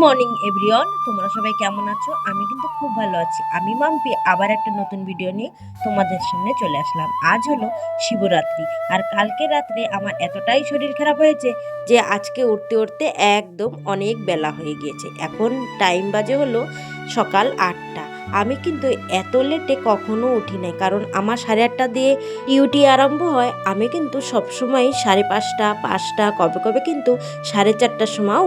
Morning everyone, তোমরা সবাই কেমন আছো? আমি কিন্তু খুব ভালো আছি। আমি মাম্পি আবার একটা নতুন ভিডিও নিয়ে তোমাদের সামনে চলে আসলাম। আজ হলো শিবরাত্রি, আর কালকে রাত্রে আমার এতটাই শরীর খারাপ হয়েছে যে আজকে উঠতে উঠতে একদম অনেক বেলা হয়ে গিয়েছে। এখন টাইম বাজে হলো সকাল 8টা। আমি কিন্তু এত লেটে কখনো উঠি নাই, কারণ আমার 8:30 দিয়ে ডিউটি আরম্ভ হয়। আমি কিন্তু সবসময় 5:30, 5টা, কবে কবে কিন্তু 4:30টার সময়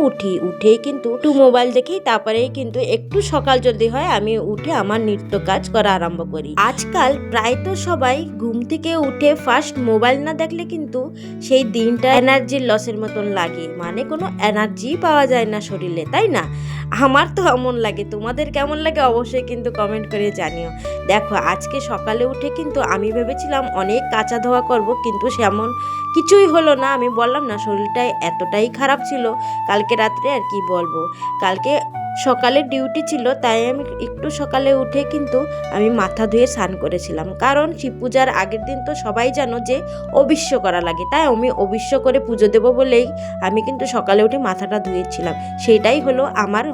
উঠেই কিন্তু একটু মোবাইল দেখি, তারপরেই কিন্তু একটু সকাল জলদি হয় আমি উঠে আমার নিত্য কাজ করা আরম্ভ করি। আজকাল প্রায় তো সবাই ঘুম থেকে উঠে ফার্স্ট মোবাইল না দেখলে কিন্তু সেই দিনটা এনার্জির লসের মতন লাগে, মানে কোনো এনার্জি পাওয়া যায় না শরীরে, তাই না? আমার তো এমন লাগে, তোমাদের কেমন লাগে অবশ্যই কিন্তু কমেন্ট করে জানিও। দেখো, আজকে সকালে উঠে কিন্তু আমি ভেবেছিলাম অনেক কাঁচা ধোয়া করব, কিন্তু সেমন কিছুই হলো না। আমি বললাম না, শরীরটাই এতটাই খারাপ ছিল কালকে রাত্রে, আর কি বলবো। কালকে সকালে ডিউটি ছিল, তাই আমি একটু সকালে উঠে কিন্তু আমি মাথা ধুয়ে স্নান করেছিলাম, কারণ শিব পূজার আগের দিন তো সবাই জানো যে অবিশ্ব করা লাগে, তাই আমি অবিশ্ব করে পুজো দেবো বলেই আমি কিন্তু সকালে উঠে মাথাটা ধুয়েছিলাম। সেটাই হলো আমার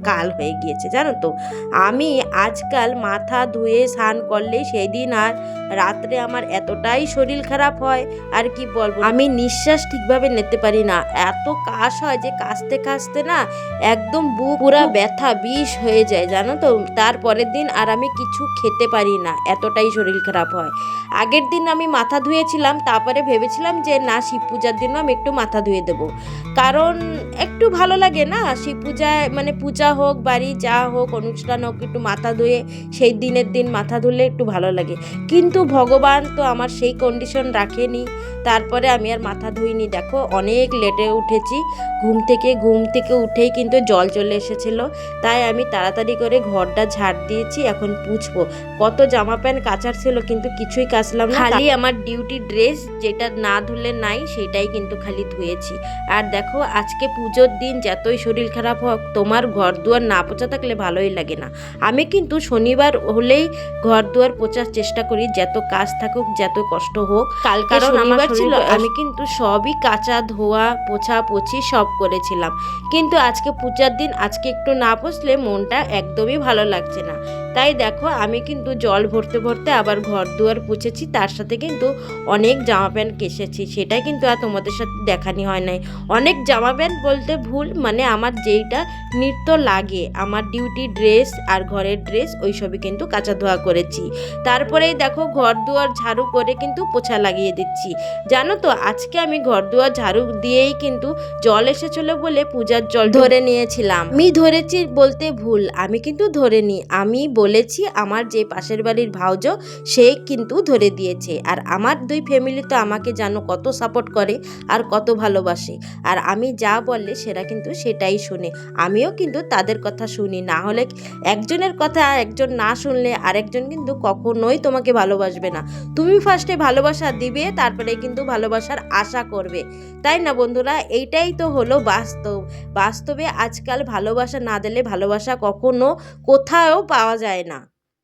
কাল হয়ে গিয়েছে, জানো তো। আমি আজকাল মাথা ধুয়ে স্নান করলেই সেই দিন আর রাত্রে আমার এতটাই শরীর খারাপ হয়, আর কি বলবো, আমি নিঃশ্বাস ঠিকভাবে নিতে পারি না। এত কাশ হয় যে কাশতে কাশতে না একদম বুক পুরা ব্যথা বিষ হয়ে যায়, জানো তো। তারপরের দিন আর আমি কিছু খেতে পারি না, এতটাই শরীর খারাপ হয়। আগের দিন আমি মাথা ধুয়েছিলাম, তারপরে ভেবেছিলাম যে না, শিব পূজার দিনও আমি একটু মাথা ধুয়ে দেবো, কারণ একটু ভালো লাগে না শিব পূজায়, মানে পূজা হোক বাড়ি যা হোক অনুষ্ঠান হোক, একটু মাথা ধুয়ে সেই দিনের দিন মাথা ধুলে একটু ভালো লাগে। কিন্তু ভগবান তো আমার সেই কন্ডিশন রাখেনি, তারপরে আমি আর মাথা ধুইনি। দেখো, অনেক লেটে উঠেছি ঘুম থেকে উঠেই কিন্তু জল চলে এসেছিলো, তাই আমি তাড়াতাড়ি করে ঘরটা ঝাড় দিয়েছি। এখন পুছবো। কত জামা প্যান্ট কাচার ছিল, কিন্তু কিছুই কাচলাম না, খালি আমার ডিউটি ড্রেস যেটা না ধুলে নাই সেটাই কিন্তু খালি ধুয়েছি। আর দেখো, আজকে পুজোর দিন যতই শরীর খারাপ হোক, তোমার ঘর দুয়ার না পোছা থাকলে ভালোই লাগে না। আমি কিন্তু শনিবার হলেই ঘর দুয়ার পোছার চেষ্টা করি, যত কাজ থাকুক যত কষ্ট হোক। কালকে শনিবার ছিল, আমি কিন্তু সবই কাঁচা ধোয়া পোছা পোছি সব করেছিলাম, কিন্তু আজকে পূজার দিন, আজকে একটু না পোছলে মনটা একদমই ভালো লাগছে না। তাই দেখো, আমি কিন্তু জল ভরতে ভরতে আবার ঘর দুয়ার পুছেছি, তার সাথে কিন্তু অনেক জামা প্যান্ট কেসেছি, সেটা কিন্তু আর তোমাদের সাথে দেখানি হয় নাই। অনেক জামা প্যান্ট বলতে ভুল, মানে আমার যেইটা নিত্য লাগে, আমার ডিউটি ড্রেস আর ঘরের ড্রেস, ওই সবই কিন্তু কাঁচা ধোয়া করেছি। তারপরেই দেখো, ঘর দুয়ার ঝাড়ু করে কিন্তু পোছা লাগিয়ে দিচ্ছি। জানো তো, আজকে আমি ঘর দুয়ার ঝাড়ু দিয়েই কিন্তু জল এসেছিল বলে পূজার জল ধরে নিয়েছিলাম। আমি ধরেছি বলতে ভুল, আমি কিন্তু ধরিনি, আমি বলেছি আমার যে পাশের বাড়ির ভাউজো সে কিন্তু ধরে দিয়েছে। আর আমার দুই ফ্যামিলি তো আমাকে জানো কত সাপোর্ট করে আর কত ভালোবাসে, আর আমি যা বললে সেটা কিন্তু সেটাই শুনে। আমিও কিন্তু তাদের কথা শুনি, না হলে একজনের কথা একজন না শুনলে আরেকজন কিন্তু কখনোই তোমাকে ভালোবাসবে না। তুমি ফার্স্টে ভালোবাসা দিবে, তারপরে কিন্তু ভালোবাসার আশা করবে, তাই না বন্ধুরা? এইটাই তো হলো বাস্তব। বাস্তবে আজকাল ভালোবাসা না দিলে ভালোবাসা কখনো কোথাও পাওয়া যায় না।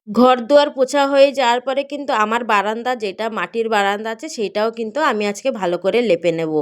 ঘর দুয়ার পোছা হয়ে যাওয়ার পরে কিন্তু আমার বারান্দা, যেটা মাটির বারান্দা আছে, সেটাও কিন্তু আমি আজকে ভালো করে লেপে নেব।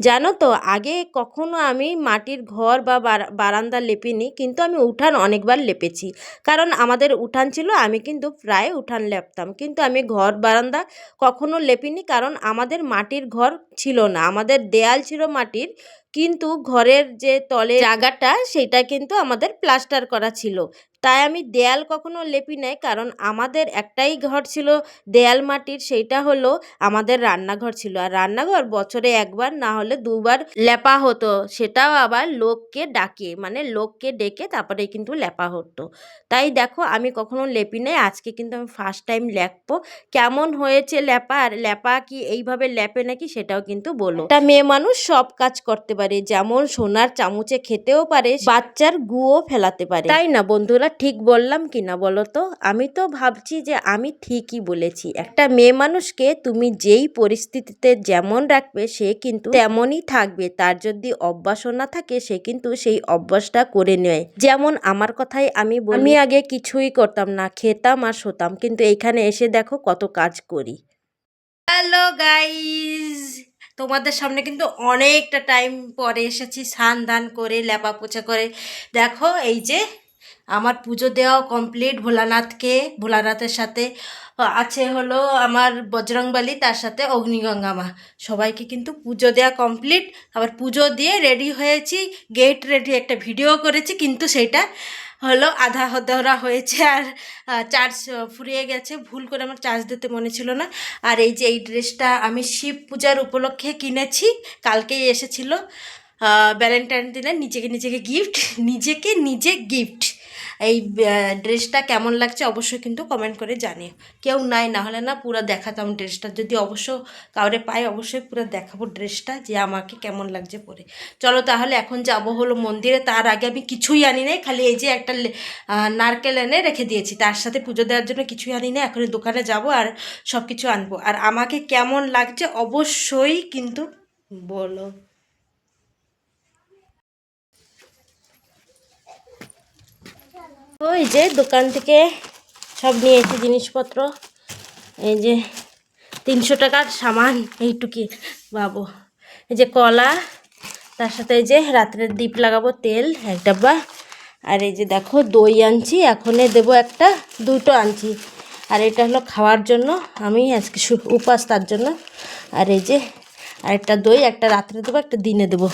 জানো তো, আগে কখনো আমি মাটির ঘর বা বারান্দা লেপিনি, কিন্তু আমি উঠান অনেকবার লেপেছি, কারণ আমাদের উঠান ছিল, আমি কিন্তু প্রায় উঠান লেপতাম, কিন্তু আমি ঘর বারান্দা কখনো লেপিনি, কারণ আমাদের মাটির ঘর ছিল না, আমাদের দেয়াল ছিল মাটির, কিন্তু ঘরের যে তলের জায়গাটা সেটা কিন্তু আমাদের প্লাস্টার করা ছিল, তাই আমি দেয়াল কখনো লেপি নাই। কারণ আমাদের একটাই ঘর ছিল দেয়াল মাটির, সেইটা হলো আমাদের রান্নাঘর ছিল, আর রান্নাঘর বছরে একবার না হলে দুবার লেপা হতো, সেটাও আবার লোককে ডাকে, মানে লোককে ডেকে তারপরে কিন্তু লেপা হতো। তাই দেখো, আমি কখনো লেপি নাই, আজকে কিন্তু আমি ফার্স্ট টাইম লেপবো। কেমন হয়েছে লেপা, আর লেপা কি এইভাবে লেপে নাকি সেটাও কিন্তু বলো। একটা মেয়ে মানুষ সব কাজ করতে পারে, যেমন সোনার চামচে খেতেও পারে, বাচ্চার গুও ফেলাতে পারে, তাই না বন্ধুরা? ঠিক বললাম কি না বলো তো? আমি তো ভাবছি যে আমি ঠিকই বলেছি। একটা মেয়ে মানুষকে তুমি যেই পরিস্থিতিতে যেমন রাখবে সে কিন্তু তেমনই থাকবে, তার যদি অভ্যাসও না থাকে সে কিন্তু সেই অভ্যাসটা করে নেয়। যেমন আমার কথাই আমি বলি, আমি আগে কিছুই করতাম না, খেতাম আর শুতাম, কিন্তু এইখানে এসে দেখো কত কাজ করি। হ্যালো গাইজ, তোমাদের সামনে কিন্তু অনেকটা টাইম পরে এসেছি, স্নান দান করে লেপা পোছা করে। দেখো এই যে আমার পুজো দেওয়া কমপ্লিট। ভোলানাথের সাথে আছে হলো আমার বজরংবলী, তার সাথে অগ্নিগঙ্গা মা, সবাইকে কিন্তু পুজো দেওয়া কমপ্লিট। আবার পুজো দিয়ে রেডি হয়েছি, গেট রেডি, একটা ভিডিও করেছি, কিন্তু সেইটা হলো আধা হদরা হয়েছে। আর চার্জ ফুরিয়ে গেছে, ভুল করে আমার চার্জ দিতে মনে ছিল না। আর এই যে এই ড্রেসটা আমি শিব পূজার উপলক্ষে কিনেছি, কালকেই এসেছিল ভ্যালেন্টাইন দিনে। নিজেকে নিজে গিফট। এই ড্রেসটা কেমন লাগছে অবশ্যই কিন্তু কমেন্ট করে জানিও। কেউ নাই, না হলে না পুরো দেখাতাম ড্রেসটা, যদি অবশ্য কাউরে পাই অবশ্যই পুরো দেখাবো ড্রেসটা যে আমাকে কেমন লাগছে পরে। চলো তাহলে এখন যাব হলো মন্দিরে। তার আগে আমি কিছুই আনি নাই, খালি এই যে একটা নারকেল এনে রেখে দিয়েছি, তার সাথে পুজো দেওয়ার জন্য কিছুই আনি না। এখন দোকানে যাব আর সব কিছু আনবো। আর আমাকে কেমন লাগছে অবশ্যই কিন্তু বলো। ওই যে দোকান থেকে সব নিয়ে এসেছি জিনিসপত্র। এই যে 300 টাকার সামান এইটুকি বাবু। এই যে কলা, তার সাথে এই যে রাত্রের দীপ লাগাবো তেল 1 ডাব্বা। আর এই যে দেখো দই আনছি, এখনে দেবো একটা, 2টো আনছি। আর এটা হলো খাওয়ার জন্য, আমি আজকে উপাস তার জন্য। আর এই যে আরেকটা দই, একটা রাত্রে দেবো, একটা দিনে দেবো,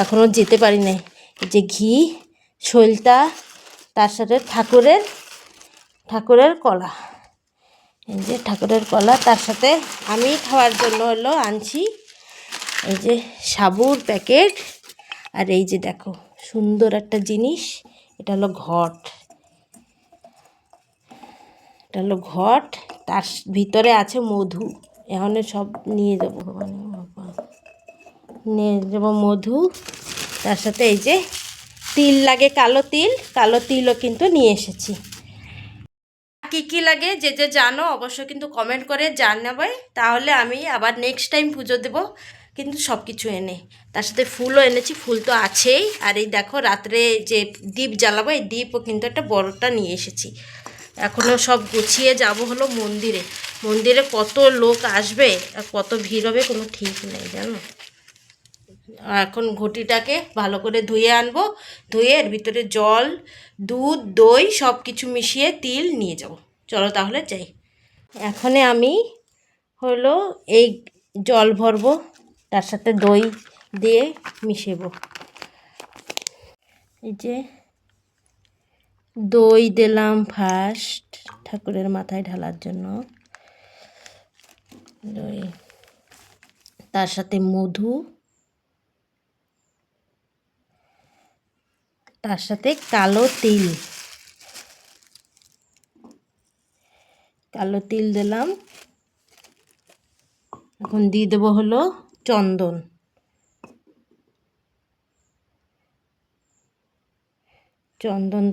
এখনও যেতে পারি নাই। এই যে ঘি, সলতা, তার সাথে ঠাকুরের কলা। এই যে ঠাকুরের কলা, তার সাথে আমি খাওয়ার জন্য হলো আনছি এই যে সাবুর প্যাকেট। আর এই যে দেখো সুন্দর একটা জিনিস, এটা হলো ঘট। এটা হলো ঘট, তার ভিতরে আছে মধু। এখন সব নিয়ে যাবো, নিয়ে যাবো মধু। তার সাথে এই যে তিল লাগে, কালো তিলও কিন্তু নিয়ে এসেছি। কী কী লাগে যে যে জানো অবশ্যই কিন্তু কমেন্ট করে জানাবে, তাহলে আমি আবার নেক্সট টাইম পুজো দেবো কিন্তু সব কিছু এনে। তার সাথে ফুলও এনেছি, ফুল তো আছেই। আর এই দেখো রাত্রে যে দীপ জ্বালাবো, এই দীপও কিন্তু একটা বড়টা নিয়ে এসেছি। এখনও সব গুছিয়ে যাব হলো মন্দিরে। মন্দিরে কত লোক আসবে আর কত ভিড় হবে কোনো ঠিক নেই জানো। এখন ঘটিটাকে ভালো করে ধুয়ে আনবো, ধুয়ে এর ভিতরে জল, দুধ, দই সব কিছু মিশিয়ে তিল নিয়ে যাব। চলো তাহলে যাই। এখনে আমি হলো এই জল ভরবো, তার সাথে দই দিয়ে মিশাবো। এই যে দই দিলাম ফার্স্ট ঠাকুরের মাথায় ঢালার জন্য, দই, তার সাথে মধু, তার সাথে কালো তিল দিলাম। এখন দিয়ে দেবো হলো চন্দন,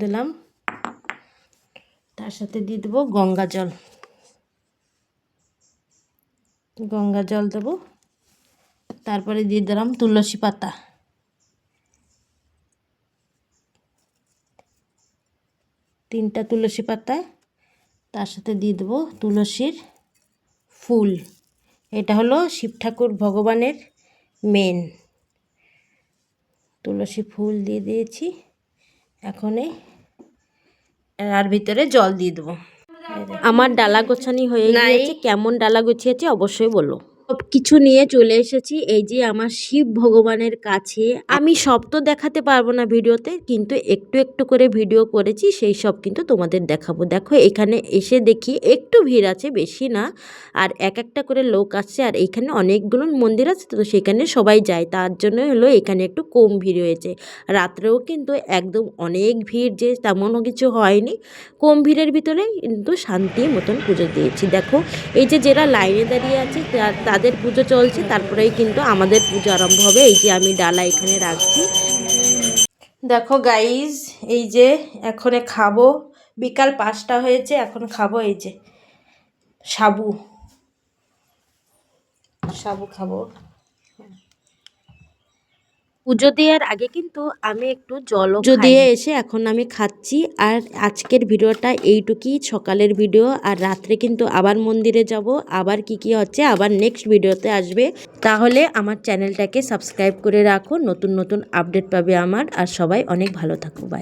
দিলাম। তার সাথে দিয়ে দেবো গঙ্গা জল দেবো। তারপরে দিয়ে দিলাম তুলসী পাতা, 3টা তুলসী পাতা। তার সাথে দিয়ে দেবো তুলসীর ফুল। এটা হলো শিব ঠাকুর ভগবানের মেন। তুলসী ফুল দিয়ে দিয়েছি। এখন আর ভিতরে জল দিয়ে দেবো। আমার ডালা গোছানি হয়ে গিয়েছে, কেমন ডালা গুছিয়েছি অবশ্যই বলো। সব কিছু নিয়ে চলে এসেছি এই যে আমার শিব ভগবানের কাছে। আমি সব তো দেখাতে পারবো না ভিডিওতে, কিন্তু একটু একটু করে ভিডিও করেছি, সেই সব কিন্তু তোমাদের দেখাবো। দেখো এখানে এসে দেখি একটু ভিড় আছে, বেশি না। আর এক একটা করে লোক আসছে, আর এখানে অনেকগুলো মন্দির আছে তো সেখানে সবাই যায়, তার জন্য হলো এখানে একটু কম ভিড় হয়েছে। রাত্রেও কিন্তু একদম অনেক ভিড়, যে তেমনও কিছু হয়নি, কম ভিড়ের ভিতরে কিন্তু শান্তি মতন পুজো দিয়েছি। দেখো এই যে যারা লাইনে দাঁড়িয়ে আছে তাদের পুজো চলছে, তারপরেই কিন্তু আমাদের পুজো আরম্ভ হবে। এই যে আমি ডালা এখানে রাখছি। দেখো গাইজ, এই যে এখন খাবো, বিকাল 5টা হয়েছে, এখন খাবো এই যে সাবু খাবো। পুজো দেওয়ার আগে কিন্তু আমি একটু জলও পুজো দিয়ে এসে এখন আমি খাচ্ছি। আর আজকের ভিডিওটা এইটুকুই, সকালের ভিডিও। আর রাত্রে কিন্তু আবার মন্দিরে যাব, আবার কি হচ্ছে আবার নেক্সট ভিডিওতে আসবে। তাহলে আমার চ্যানেলটাকে সাবস্ক্রাইব করে রাখো, নতুন নতুন আপডেট পাবে আমার। আর সবাই অনেক ভালো থাকো, বাই।